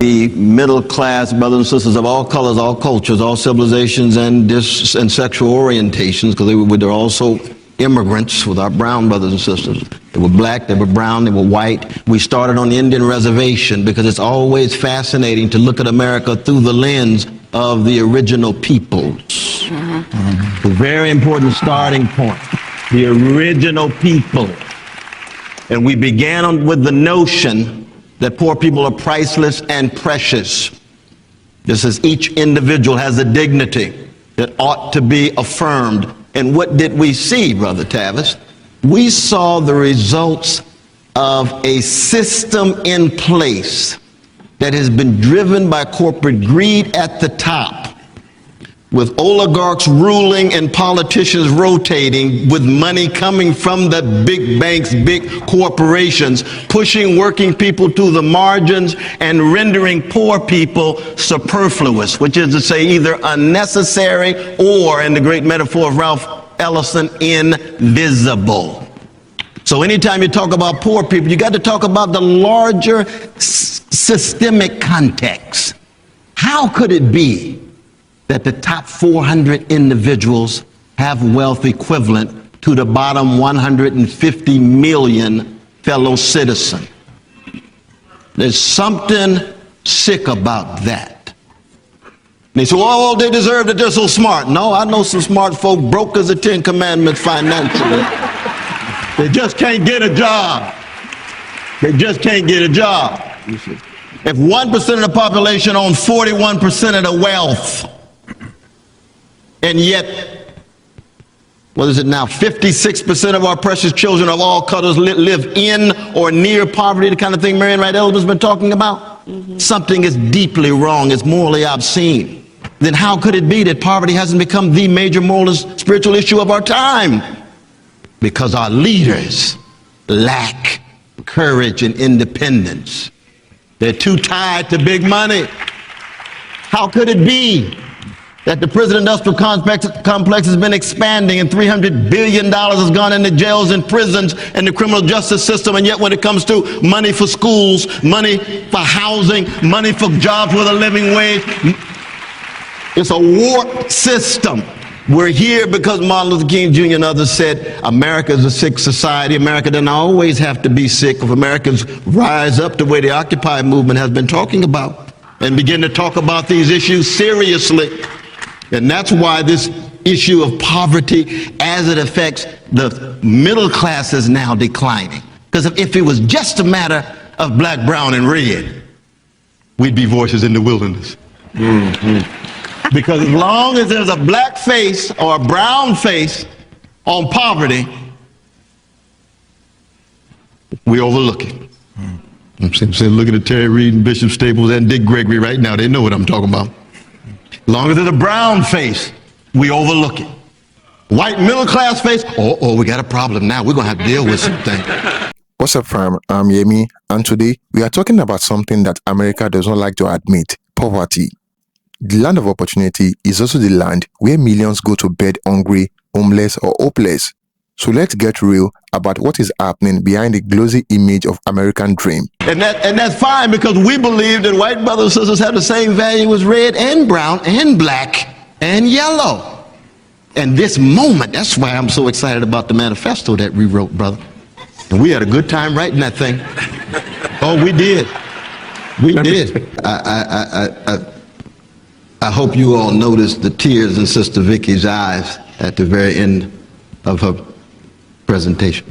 The middle class brothers and sisters of all colors, all cultures, all civilizations, and sexual orientations, because they're also immigrants with our brown brothers and sisters. They were black, they were brown, they were white. We started on the Indian reservation because it's always fascinating to look at America through the lens of the original peoples. A very important starting point. The original people. And we began with the notion that poor people are priceless and precious. Just as each individual has a dignity that ought to be affirmed. And what did we see, Brother Tavis? We saw the results of a system in place that has been driven by corporate greed at the top, with oligarchs ruling and politicians rotating, with money coming from the big banks, big corporations, pushing working people to the margins and rendering poor people superfluous, which is to say either unnecessary or, in the great metaphor of Ralph Ellison, invisible. So anytime you talk about poor people, you got to talk about the larger systemic context. How could it be that the top 400 individuals have wealth equivalent to the bottom 150 million fellow citizens? There's something sick about that. And they say, oh, they deserve it, they're so smart. No, I know some smart folk broke as the Ten Commandments financially. They just can't get a job. They just can't get a job. If 1% of the population owns 41% of the wealth, and yet, what is it now, 56% of our precious children of all colors live in or near poverty, the kind of thing Marian Wright Eldridge has been talking about? Something is deeply wrong, it's morally obscene. Then how could it be that poverty hasn't become the major moral and spiritual issue of our time? Because our leaders lack courage and independence. They're too tied to big money. How could it be that the prison industrial complex has been expanding and $300 billion has gone into jails and prisons and the criminal justice system, and yet when it comes to money for schools, money for housing, money for jobs with a living wage, it's a warped system. We're here because Martin Luther King Jr. and others said America is a sick society. America doesn't always have to be sick. If Americans rise up the way the Occupy movement has been talking about and begin to talk about these issues seriously. And that's why this issue of poverty as it affects the middle class is now declining. Because if it was just a matter of black, brown, and red, we'd be voices in the wilderness. Because as long as there's a black face or a brown face on poverty, we overlook it. I'm saying, look at Terry Reid and Bishop Staples and Dick Gregory right now. They know what I'm talking about. As long as there's a brown face, we overlook it. White middle class face, we got a problem now. We're going to have to deal with something. What's up, fam? I'm Yemi, and today we are talking about something that America does not like to admit: poverty. The land of opportunity is also the land where millions go to bed hungry, homeless, or hopeless. So let's get real about what is happening behind the glossy image of American dream. And that's fine, because we believe that white brothers and sisters have the same value as red and brown and black and yellow. And this moment, that's why I'm so excited about the manifesto that we wrote, brother. And we had a good time writing that thing. Oh, we did. We did. I hope you all noticed the tears in Sister Vicky's eyes at the very end of her presentation.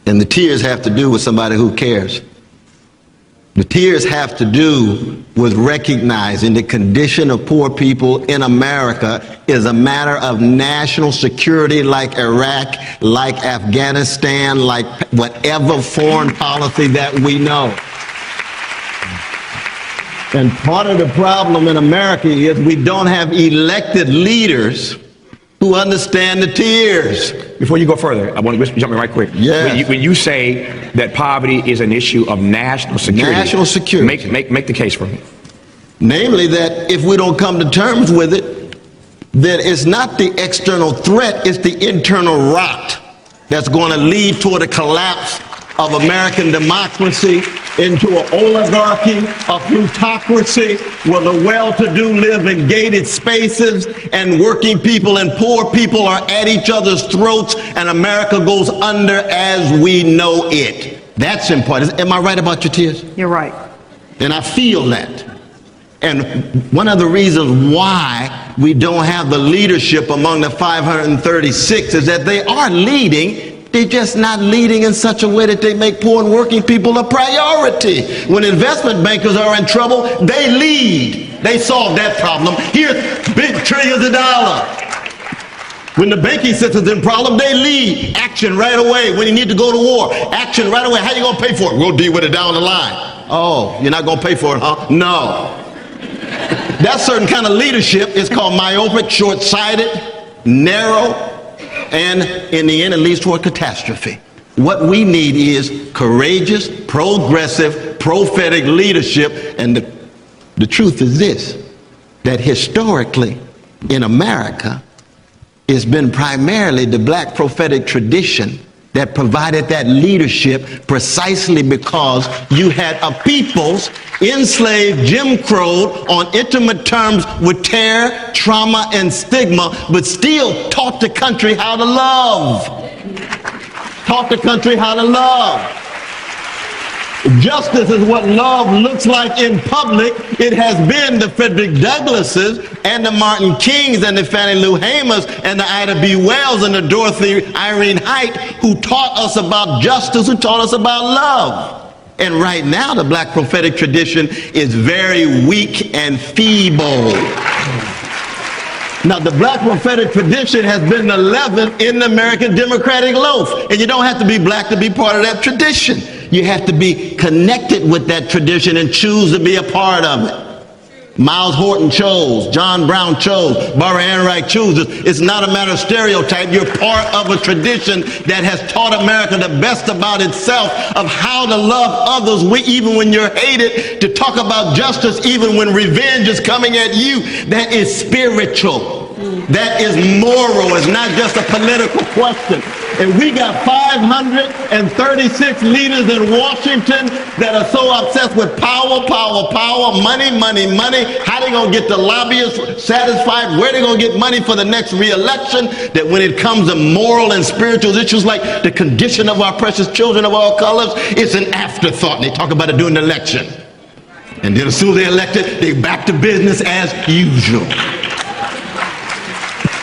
And the tears have to do with somebody who cares. The tears have to do with recognizing the condition of poor people in America is a matter of national security, like Iraq, like Afghanistan, like whatever foreign policy that we know. And part of the problem in America is we don't have elected leaders who understand the tears. Before you go further, I want to jump in right quick. Yes. When you say that poverty is an issue of national security, national security, make the case for me. Namely, that if we don't come to terms with it, that it's not the external threat, it's the internal rot that's going to lead toward a collapse of American democracy. into an oligarchy, a plutocracy, where the well-to-do live in gated spaces and working people and poor people are at each other's throats, and America goes under as we know it. That's important. Am I right about your tears? You're right. And I feel that. And one of the reasons why we don't have the leadership among the 536 is that they are leading. They're just not leading in such a way that they make poor and working people a priority. When investment bankers are in trouble, they lead. They solve that problem. Here's big trillions of dollars. When the banking system's in problem, they lead. Action right away. When you need to go to war, action right away. How you gonna pay for it? We'll deal with it down the line. Oh, you're not gonna pay for it, huh? No. That certain kind of leadership is called myopic, short-sighted, narrow, and in the end it leads toward catastrophe. What we need is courageous, progressive, prophetic leadership. And the truth is this, that historically in America, it's been primarily the black prophetic tradition that provided that leadership, precisely because you had a peoples enslaved, Jim Crow, on intimate terms with terror, trauma, and stigma, but still taught the country how to love. Taught the country how to love. Justice is what love looks like in public. It has been the Frederick Douglasses and the Martin Kings and the Fannie Lou Hamers and the Ida B. Wells and the Dorothy Irene Height who taught us about justice, who taught us about love. And right now the black prophetic tradition is very weak and feeble. Now, the black prophetic tradition has been the leaven in the American democratic loaf. And you don't have to be black to be part of that tradition. You have to be connected with that tradition and choose to be a part of it. Miles Horton chose, John Brown chose, Barbara Ehrenreich chooses. It's not a matter of stereotype. You're part of a tradition that has taught America the best about itself, of how to love others even when you're hated, to talk about justice even when revenge is coming at you. That is spiritual. That is moral. It's not just a political question. And we got 536 leaders in Washington that are so obsessed with power, power, power, money, money, money. How they gonna get the lobbyists satisfied? Where they gonna get money for the next re-election? That when it comes to moral and spiritual issues like the condition of our precious children of all colors, it's an afterthought. And they talk about it during the election. And then as soon as they're elected, they back to business as usual.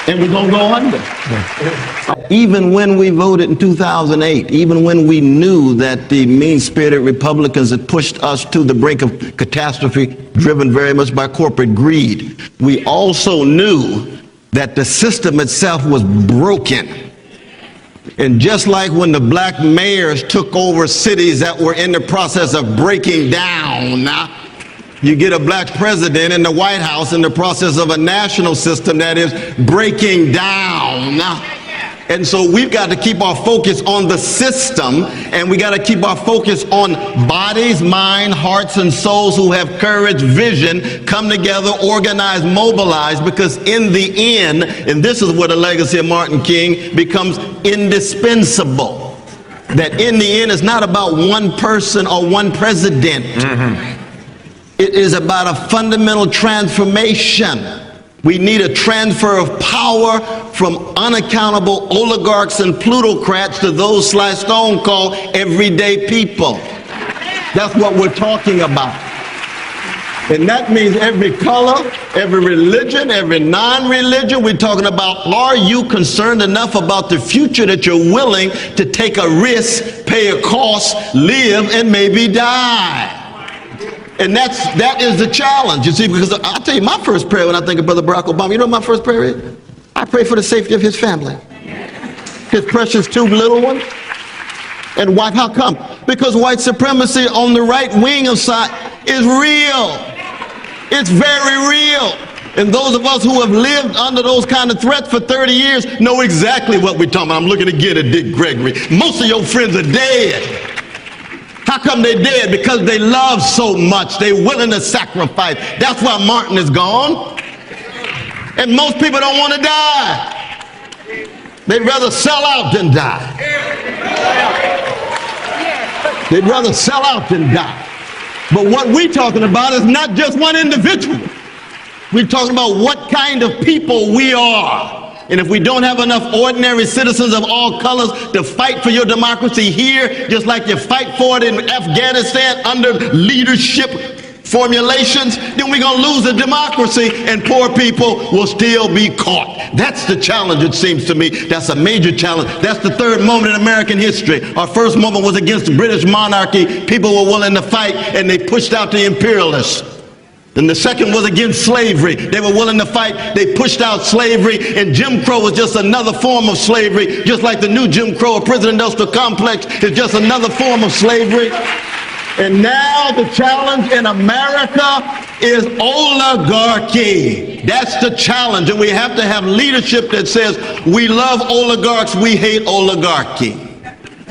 And we're going to go under. Even when we voted in 2008, even when we knew that the mean-spirited Republicans had pushed us to the brink of catastrophe, driven very much by corporate greed, we also knew that the system itself was broken. And just like when the black mayors took over cities that were in the process of breaking down, you get a black president in the White House in the process of a national system that is breaking down. And so we've got to keep our focus on the system, and we got to keep our focus on bodies, mind, hearts, and souls who have courage, vision, come together, organize, mobilize, because in the end, and this is where the legacy of Martin King becomes indispensable, that in the end it's not about one person or one president. It is about a fundamental transformation. We need a transfer of power from unaccountable oligarchs and plutocrats to those Sly Stone called everyday people. That's what we're talking about. And that means every color, every religion, every non-religion. We're talking about, are you concerned enough about the future that you're willing to take a risk, pay a cost, live, and maybe die? And that is the challenge, you see, because I'll tell you my first prayer when I think of Brother Barack Obama. You know what my first prayer is? I pray for the safety of his family, his precious two little ones. And why? How come? Because white supremacy on the right wing of side is real. It's very real. And those of us who have lived under those kind of threats for 30 years know exactly what we're talking about. I'm looking again at Dick Gregory. Most of your friends are dead. How come they're dead? Because they love so much. They're willing to sacrifice. That's why Martin is gone. And most people don't want to die. They'd rather sell out than die. They'd rather sell out than die. But what we're talking about is not just one individual. We're talking about what kind of people we are. And if we don't have enough ordinary citizens of all colors to fight for your democracy here, just like you fight for it in Afghanistan under leadership formulations, then we're going to lose the democracy and poor people will still be caught. That's the challenge, it seems to me. That's a major challenge. That's the third moment in American history. Our first moment was against the British monarchy. People were willing to fight and they pushed out the imperialists. And the second was against slavery. They were willing to fight. They pushed out slavery. And Jim Crow was just another form of slavery, just like the new Jim Crow or prison industrial complex is just another form of slavery. And now the challenge in America is oligarchy. That's the challenge. And we have to have leadership that says we love oligarchs, we hate oligarchy.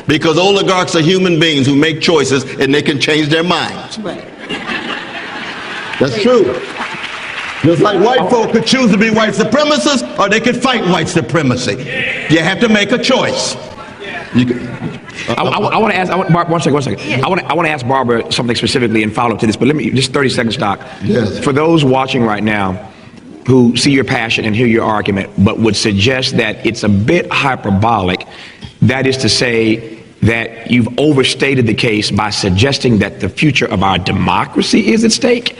Because oligarchs are human beings who make choices and they can change their minds. That's true. Just like white folk could choose to be white supremacists or they could fight white supremacy. You have to make a choice. I want to ask, one second. Yeah. I want to ask Barbara something specifically and follow up to this, but let me, just 30 seconds, Doc. Yes. For those watching right now who see your passion and hear your argument, but would suggest that it's a bit hyperbolic, that is to say that you've overstated the case by suggesting that the future of our democracy is at stake.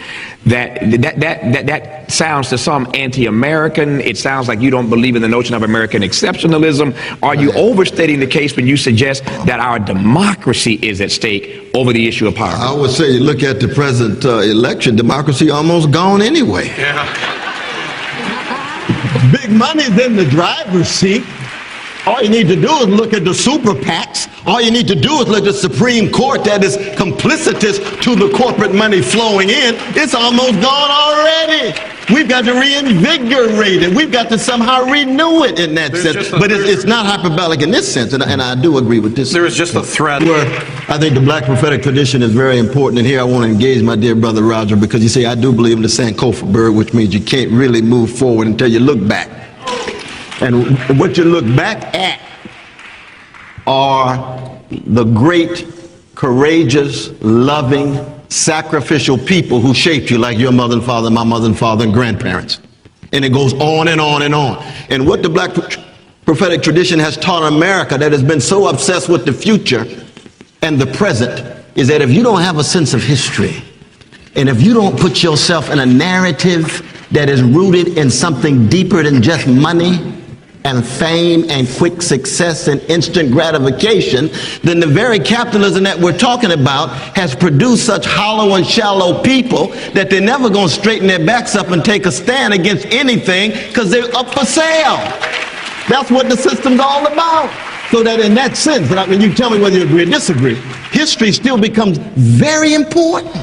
That sounds to some anti-American. It sounds like you don't believe in the notion of American exceptionalism. Are you overstating the case when you suggest that our democracy is at stake over the issue of poverty? I would say, look at the present election, democracy almost gone anyway. Yeah. Big money's in the driver's seat. All you need to do is look at the super PACs. All you need to do is look at the Supreme Court that is complicitous to the corporate money flowing in. It's almost gone already. We've got to reinvigorate it. We've got to somehow renew it in that sense. But it's not hyperbolic in this sense, and I do agree with this. There is just a threat. Where I think the black prophetic tradition is very important, and here I want to engage my dear brother Roger, because you see, I do believe in the Sankofa bird, which means you can't really move forward until you look back. And what you look back at are the great, courageous, loving, sacrificial people who shaped you, like your mother and father, my mother and father, and grandparents. And it goes on and on and on. And what the black prophetic tradition has taught America, that has been so obsessed with the future and the present, is that if you don't have a sense of history, and if you don't put yourself in a narrative that is rooted in something deeper than just money and fame and quick success and instant gratification, then the very capitalism that we're talking about has produced such hollow and shallow people that they're never going to straighten their backs up and take a stand against anything because they're up for sale. That's what the system's all about. So that in that sense, and I mean, you tell me whether you agree or disagree, history still becomes very important.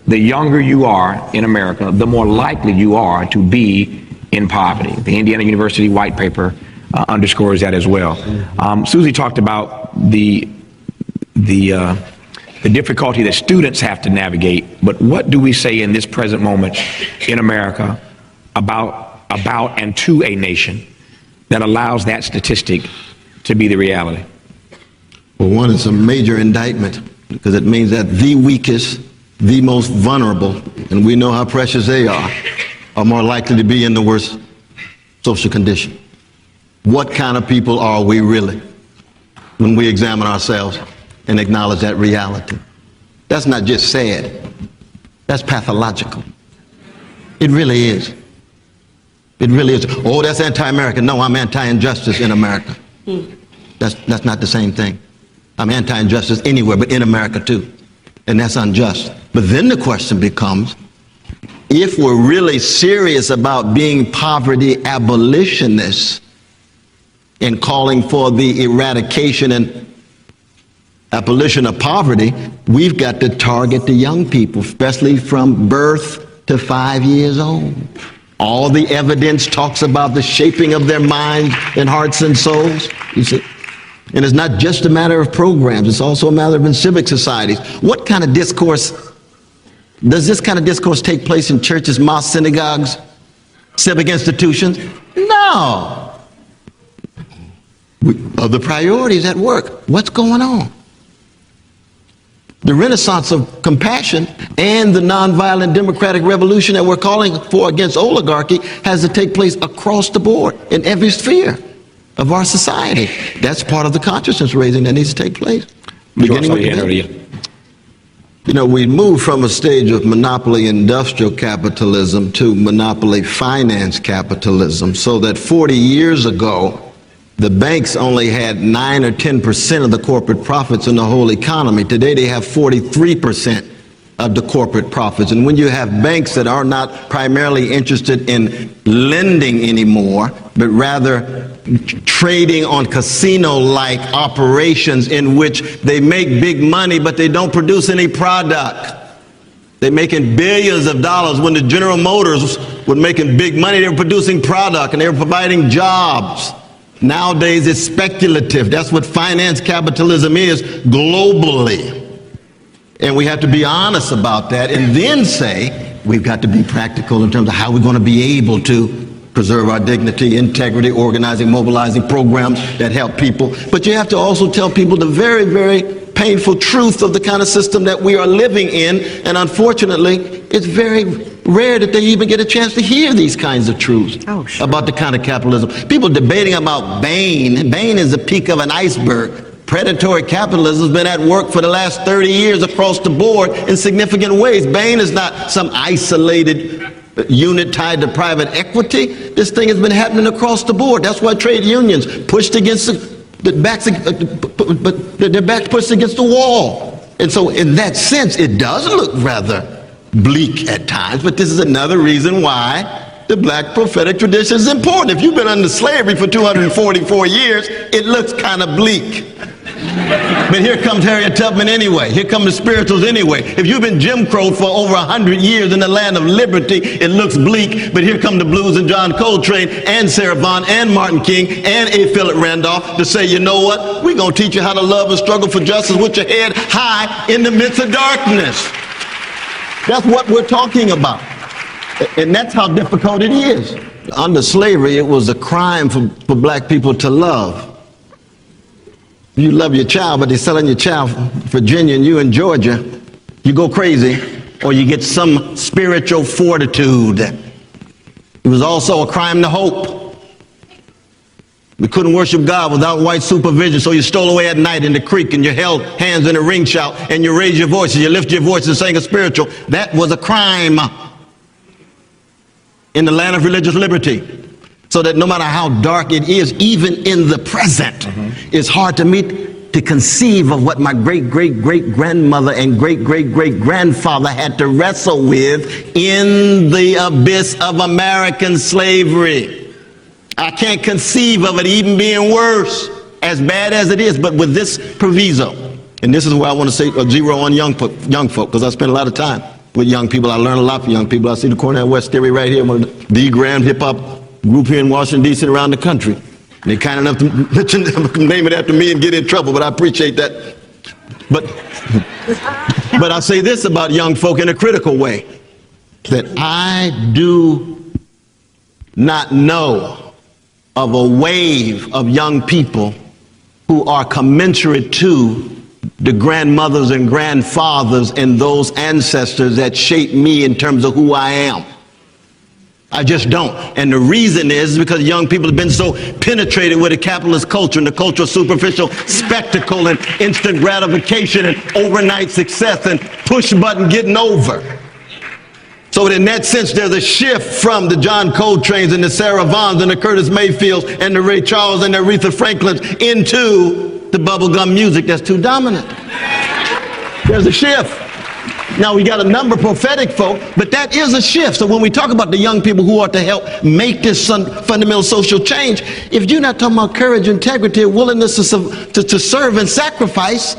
The younger you are in America, the more likely you are to be in poverty. The Indiana University white paper underscores that as well. Susie talked about the difficulty that students have to navigate, but what do we say in this present moment in America about and to a nation that allows that statistic to be the reality? Well, one, it's a major indictment, because it means that the weakest, the most vulnerable, and we know how precious they are more likely to be in the worst social condition. What kind of people are we really when we examine ourselves and acknowledge that reality? That's not just sad. That's pathological. It really is. It really is. Oh, that's anti-American. No, I'm anti-injustice in America. That's not the same thing. I'm anti-injustice anywhere, but in America too. And that's unjust. But then the question becomes, if we're really serious about being poverty abolitionists and calling for the eradication and abolition of poverty, we've got to target the young people, especially from birth to 5 years old. All the evidence talks about the shaping of their minds and hearts and souls, you see. And it's not just a matter of programs, it's also a matter of in civic societies. What kind of discourse, does this kind of discourse take place in churches, mosques, synagogues, civic institutions? No. Other priorities at work. What's going on? The renaissance of compassion and the nonviolent democratic revolution that we're calling for against oligarchy has to take place across the board in every sphere of our society. That's part of the consciousness raising that needs to take place. Beginning with the You know, we moved from a stage of monopoly industrial capitalism to monopoly finance capitalism, so that 40 years ago, the banks only had 9 or 10% of the corporate profits in the whole economy. Today they have 43% of the corporate profits. And when you have banks that are not primarily interested in lending anymore, but rather trading on casino-like operations in which they make big money, but they don't produce any product. They're making billions of dollars. When the General Motors were making big money, they were producing product and they were providing jobs. Nowadays, it's speculative. That's what finance capitalism is globally. And we have to be honest about that and then say we've got to be practical in terms of how we're going to be able to preserve our dignity, integrity, organizing, mobilizing programs that help people. But you have to also tell people the very, very painful truth of the kind of system that we are living in. And unfortunately, it's very rare that they even get a chance to hear these kinds of truths about the kind of capitalism. People debating about Bain. Bain is the peak of an iceberg. Predatory capitalism has been at work for the last 30 years across the board in significant ways. Bain is not some isolated unit tied to private equity. This thing has been happening across the board. That's why trade unions pushed against their backs pushed against the wall. And so in that sense, it does look rather bleak at times, but this is another reason why the black prophetic tradition is important. If you've been under slavery for 244 years, it looks kind of bleak. But here comes Harriet Tubman anyway. Here come the spirituals anyway. If you've been Jim Crow for over 100 years in the land of liberty, it looks bleak. But here come the blues and John Coltrane and Sarah Vaughan and Martin King and A. Philip Randolph to say, you know what? We're going to teach you how to love and struggle for justice with your head high in the midst of darkness. That's what we're talking about. And that's how difficult it is. Under slavery, it was a crime for black people to love. You love your child, but they're selling your child Virginia and you in Georgia, you go crazy or you get some spiritual fortitude. It was also a crime to hope. We couldn't worship God without white supervision, so you stole away at night in the creek and you held hands in a ring shout and you raised your voice and you lift your voice and sang a spiritual. That was a crime in the land of religious liberty. So that no matter how dark it is, even in the present, it's hard to conceive of what my great-great-great-grandmother and great-great-great-grandfather had to wrestle with in the abyss of American slavery. I can't conceive of it even being worse, as bad as it is, but with this proviso. And this is where I want to say zero on young folk, because I spend a lot of time with young people. I learn a lot from young people. I see the Cornell West Theory right here, one of the grand hip-hop group here in Washington, D.C. and around the country. And they're kind enough to name it after me and get in trouble, but I appreciate that. But I say this about young folk in a critical way, that I do not know of a wave of young people who are commensurate to the grandmothers and grandfathers and those ancestors that shaped me in terms of who I am. I just don't. And the reason is because young people have been so penetrated with the capitalist culture and the culture of superficial spectacle and instant gratification and overnight success and push button getting over. So in that sense, there's a shift from the John Coltrane's and the Sarah Vaughns and the Curtis Mayfields and the Ray Charles and the Aretha Franklins into the bubblegum music that's too dominant. There's a shift. Now, we got a number of prophetic folk, but that is a shift. So when we talk about the young people who are to help make this fundamental social change, if you're not talking about courage, integrity, and willingness to serve and sacrifice,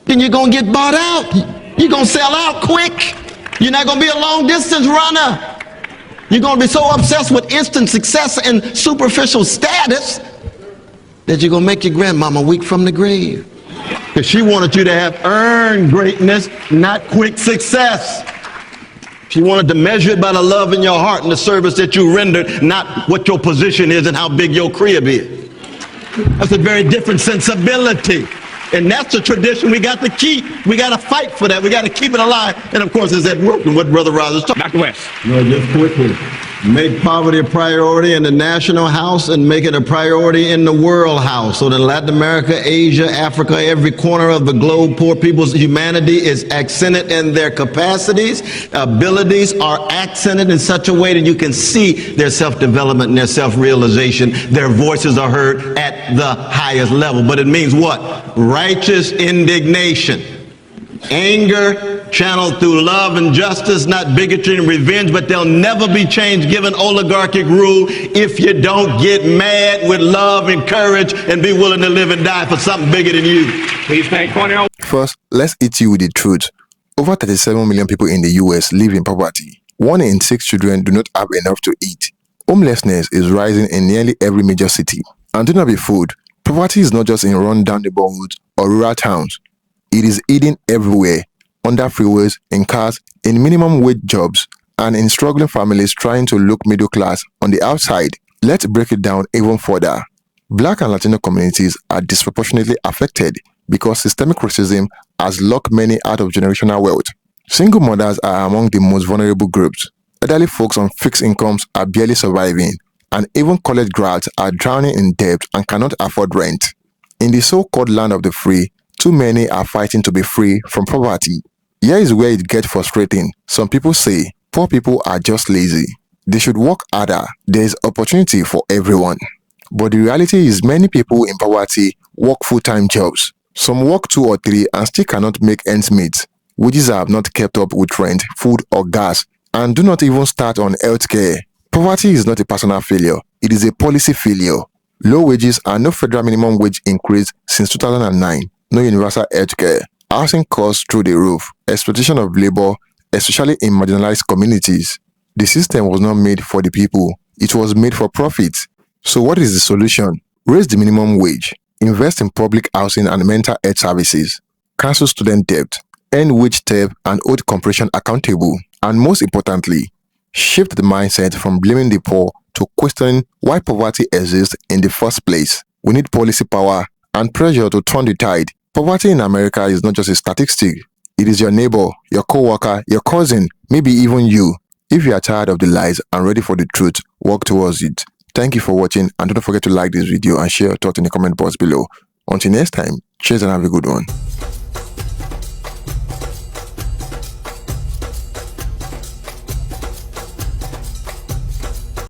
then you're going to get bought out. You're going to sell out quick. You're not going to be a long-distance runner. You're going to be so obsessed with instant success and superficial status that you're going to make your grandmama weak from the grave. Because she wanted you to have earned greatness, not quick success. She wanted to measure it by the love in your heart and the service that you rendered, not what your position is and how big your crib is. That's a very different sensibility. And that's the tradition we got to keep. We got to fight for that. We got to keep it alive. And of course, it's at work and what Brother Rogers talking. Dr. West. No, just quickly. Make poverty a priority in the national house and make it a priority in the world house. So that Latin America, Asia, Africa, every corner of the globe, poor people's humanity is accented in their capacities. Abilities are accented in such a way that you can see their self-development and their self-realization. Their voices are heard at the highest level. But it means what? Righteous indignation. Anger channeled through love and justice, not bigotry and revenge, but they'll never be changed given oligarchic rule if you don't get mad with love and courage and be willing to live and die for something bigger than you. Please thank Cornell. First, let's hit you with the truth. Over 37 million people in the US live in poverty. 1 in 6 children do not have enough to eat. Homelessness is rising in nearly every major city. And do not be fooled, poverty is not just in run-down neighborhoods or rural towns. It is hidden everywhere, under freeways, in cars, in minimum wage jobs, and in struggling families trying to look middle class on the outside. Let's break it down even further. Black and Latino communities are disproportionately affected because systemic racism has locked many out of generational wealth. Single mothers are among the most vulnerable groups. Elderly folks on fixed incomes are barely surviving, and even college grads are drowning in debt and cannot afford rent. In the so-called land of the free, too many are fighting to be free from poverty. Here is where it gets frustrating. Some people say poor people are just lazy. They should work harder. There is opportunity for everyone. But the reality is many people in poverty work full-time jobs. Some work 2 or 3 and still cannot make ends meet. Wages have not kept up with rent, food or gas, and do not even start on healthcare. Poverty is not a personal failure. It is a policy failure. Low wages and no federal minimum wage increase since 2009. No universal healthcare, housing costs through the roof, exploitation of labor, especially in marginalized communities. The system was not made for the people, it was made for profit. So what is the solution? Raise the minimum wage, invest in public housing and mental health services, cancel student debt, end wage theft and hold corporation accountable, and most importantly, shift the mindset from blaming the poor to questioning why poverty exists in the first place. We need policy power and pressure to turn the tide. Poverty in America is not just a statistic. It is your neighbor, your co-worker, your cousin, maybe even you. If you are tired of the lies and ready for the truth, work towards it. Thank you for watching, and don't forget to like this video and share your thoughts in the comment box below. Until next time, cheers and have a good one.